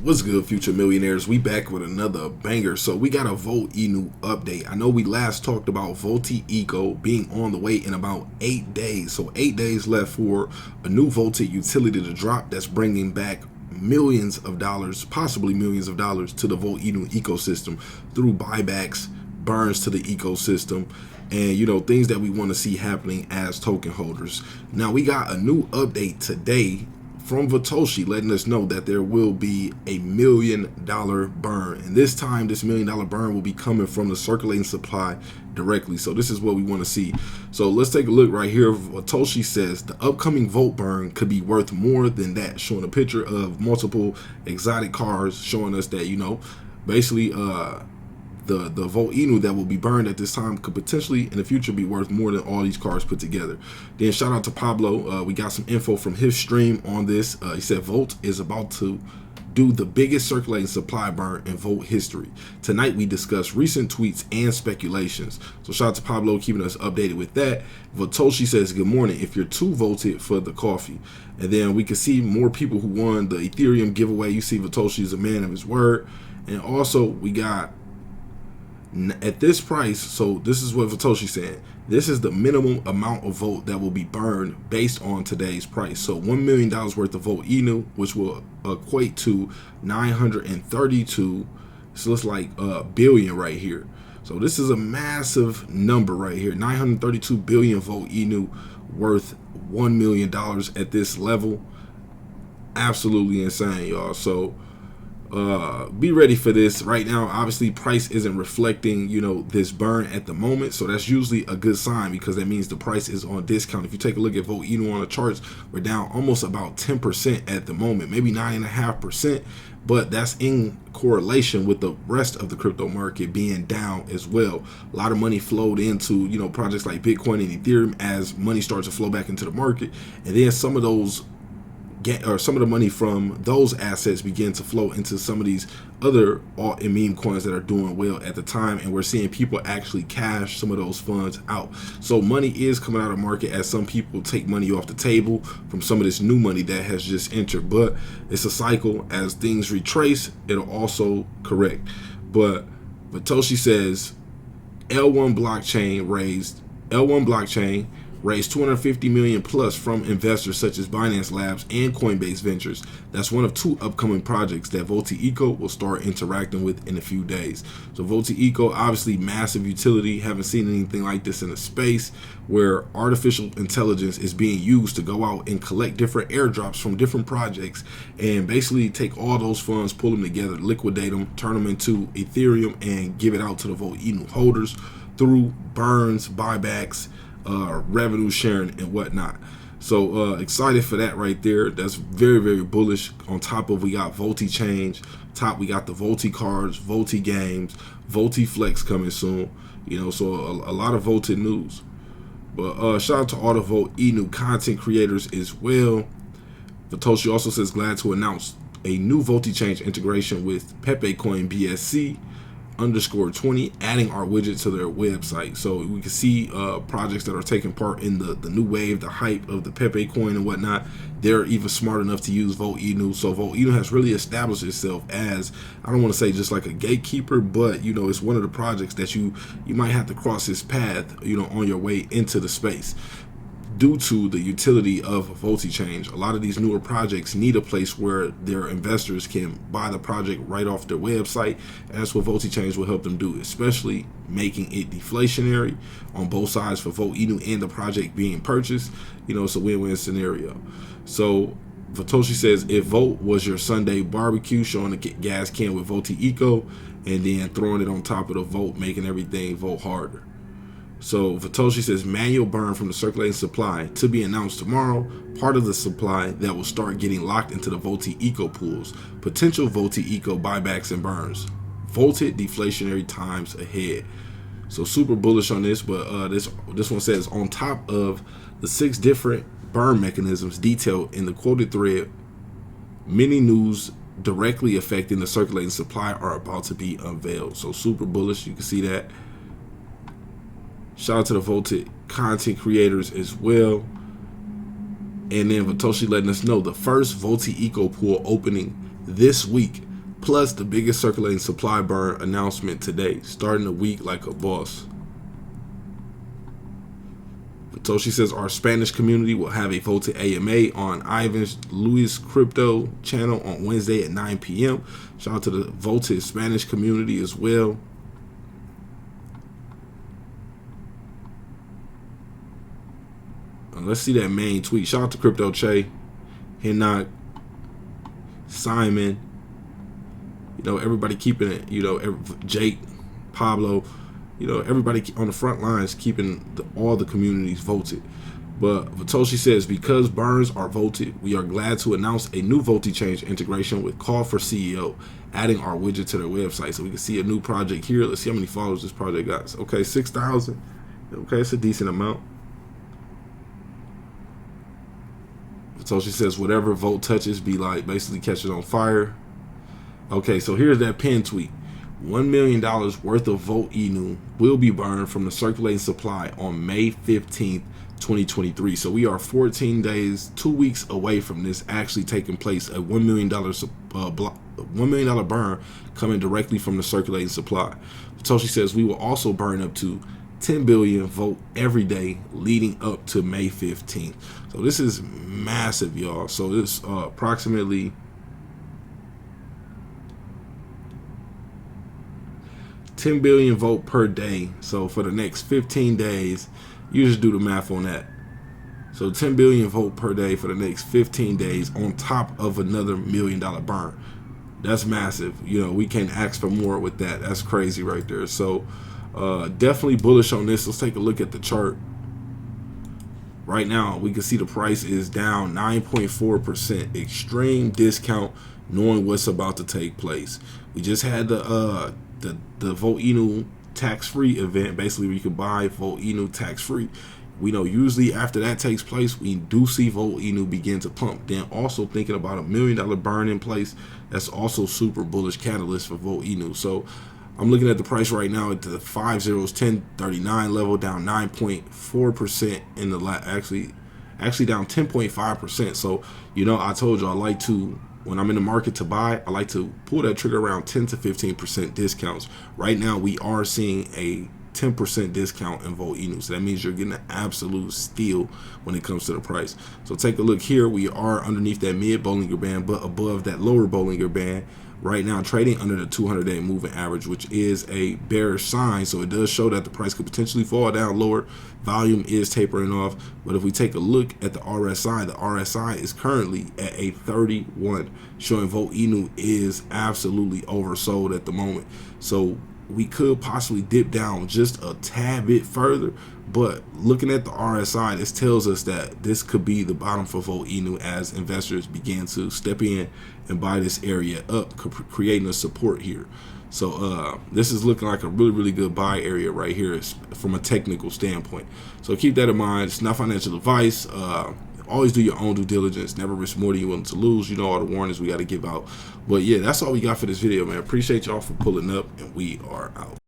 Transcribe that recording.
What's good, future millionaires? We back with another banger. So we got a Volt Inu update. I know we last talked about Volt Inu being on the way in about 8 days. So 8 days left for a new Volt utility to drop that's bringing back millions of dollars, possibly millions of dollars to the Volt Inu ecosystem through buybacks, burns to the ecosystem, and things that we want to see happening as token holders. Now we got a new update today from Vatoshi letting us know that there will be $1 million burn, and this time this $1 million burn will be coming from the circulating supply directly. So this is what we want to see. So let's take a look right here. Vatoshi says the upcoming Volt burn could be worth more than that, showing a picture of multiple exotic cars, showing us that basically the Volt Inu that will be burned at this time could potentially in the future be worth more than all these cars put together. Then shout out to Pablo. We got some info from his stream on this. He said Volt is about to do the biggest circulating supply burn in Volt history. Tonight we discuss recent tweets and speculations. So shout out to Pablo keeping us updated with that. Vatoshi says good morning if you're too volted for the coffee. And then we can see more people who won the Ethereum giveaway. You see Vatoshi is a man of his word. And also we got at this price, so this is what Vatoshi said, this is the minimum amount of Volt that will be burned based on today's price. So $1 million worth of Volt Inu, which will equate to 932, so it's like a billion right here. So this is a massive number right here, 932 billion Volt Inu worth $1 million at this level. Absolutely insane, y'all. So be ready for this. Right now obviously price isn't reflecting this burn at the moment, so that's usually a good sign because that means the price is on discount. If you take a look at Volt Inu on the charts, we're down almost about 10% at the moment, maybe 9.5%, but that's in correlation with the rest of the crypto market being down as well. A lot of money flowed into projects like Bitcoin and Ethereum as money starts to flow back into the market, and then some of the money from those assets begin to flow into some of these other alt and meme coins that are doing well at the time, and we're seeing people actually cash some of those funds out. So money is coming out of the market as some people take money off the table from some of this new money that has just entered, but it's a cycle. As things retrace, it'll also correct. But Vatoshi says L1 blockchain raised 250 million plus from investors such as Binance Labs and Coinbase Ventures. That's one of 2 upcoming projects that Volt Inu will start interacting with in a few days. So Volt Inu, obviously massive utility. Haven't seen anything like this in a space where artificial intelligence is being used to go out and collect different airdrops from different projects and basically take all those funds, pull them together, liquidate them, turn them into Ethereum, and give it out to the Volt Inu holders through burns, buybacks, revenue sharing and whatnot. So excited for that right there. That's very, very bullish. On top of, we got Volti Change, we got the Volti cards, Volti games, Volti Flex coming soon, so a lot of Volti news. But shout out to all the Volt Inu content creators as well. Vatoshi also says glad to announce a new Volti Change integration with Pepe Coin BSC _20, adding our widget to their website. So we can see projects that are taking part in the new wave, the hype of the Pepe coin and whatnot. They're even smart enough to use Volt Inu. So Volt Inu has really established itself as, I don't want to say just like a gatekeeper, but it's one of the projects that you might have to cross this path on your way into the space. Due to the utility of Volti Change, a lot of these newer projects need a place where their investors can buy the project right off their website, and that's what Volti Change will help them do, especially making it deflationary on both sides for Volt Inu and the project being purchased. It's a win-win scenario. So Vatoshi says if Volt was your Sunday barbecue, showing the gas can with Volt Inu and then throwing it on top of the Volt, making everything Volt harder. So Vatoshi says manual burn from the circulating supply to be announced tomorrow, part of the supply that will start getting locked into the Volt Inu pools, potential Volt Inu buybacks and burns, Volted deflationary times ahead. So super bullish on this, but this one says on top of the 6 different burn mechanisms detailed in the quoted thread, many news directly affecting the circulating supply are about to be unveiled. So super bullish, you can see that. Shout out to the Volted content creators as well. And then Vatoshi letting us know the first Volt Inu pool opening this week. Plus the biggest circulating supply burn announcement today, starting the week like a boss. Satoshi says our Spanish community will have a voted AMA on Ivan's Luis Crypto channel on Wednesday at 9 p.m. Shout out to the voted Spanish community as well. Let's see that main tweet. Shout out to Crypto Che, Hinnock, Simon. You know, everybody keeping it. You know, Jake, Pablo. You know, everybody on the front lines keeping all the communities voted. But Satoshi says, because burns are voted, we are glad to announce a new voting change integration with Call for CEO, adding our widget to their website. So we can see a new project here. Let's see how many followers this project got. Okay, 6,000. Okay, it's a decent amount. Satoshi says, whatever vote touches be like, basically catches on fire. Okay, so here's that pin tweet. $1 million worth of Volt Inu will be burned from the circulating supply on May 15th, 2023. So we are 14 days, 2 weeks away from this actually taking place. A $1 million $1 million burn coming directly from the circulating supply. Satoshi says we will also burn up to 10 billion Volt every day leading up to May 15th. So this is massive, y'all. So this approximately 10 billion Volt per day. So for the next 15 days, you just do the math on that. So 10 billion Volt per day for the next 15 days on top of another $1 million burn. That's massive. You know, we can't ask for more with that. That's crazy right there. So definitely bullish on this. Let's take a look at the chart. Right now, we can see the price is down 9.4%. Extreme discount, knowing what's about to take place. We just had the Volt Inu tax-free event, basically where you can buy Volt Inu tax-free. We know usually after that takes place, we do see Volt Inu begin to pump. Then also thinking about $1 million burn in place, that's also super bullish catalyst for Volt Inu. So I'm looking at the price right now at the 1039 level, down 9.4% in the actually down 10.5%. So, you know, I told you I like to, when I'm in the market to buy, I like to pull that trigger around 10 to 15% discounts. Right now, we are seeing a 10% discount in Volt Inu. So that means you're getting an absolute steal when it comes to the price. So take a look here. We are underneath that mid Bollinger Band, but above that lower Bollinger Band. Right now, trading under the 200-day moving average, which is a bearish sign. So it does show that the price could potentially fall down lower. Volume is tapering off. But if we take a look at the RSI is currently at a 31, showing Volt Inu is absolutely oversold at the moment. So we could possibly dip down just a tad bit further. But looking at the RSI, this tells us that this could be the bottom for Volt Inu as investors begin to step in and buy this area up, creating a support here. So this is looking like a really, really good buy area right here from a technical standpoint. So keep that in mind. It's not financial advice. Always do your own due diligence. Never risk more than you're willing to lose. You know all the warnings we got to give out. But yeah, that's all we got for this video, man. Appreciate y'all for pulling up, and we are out.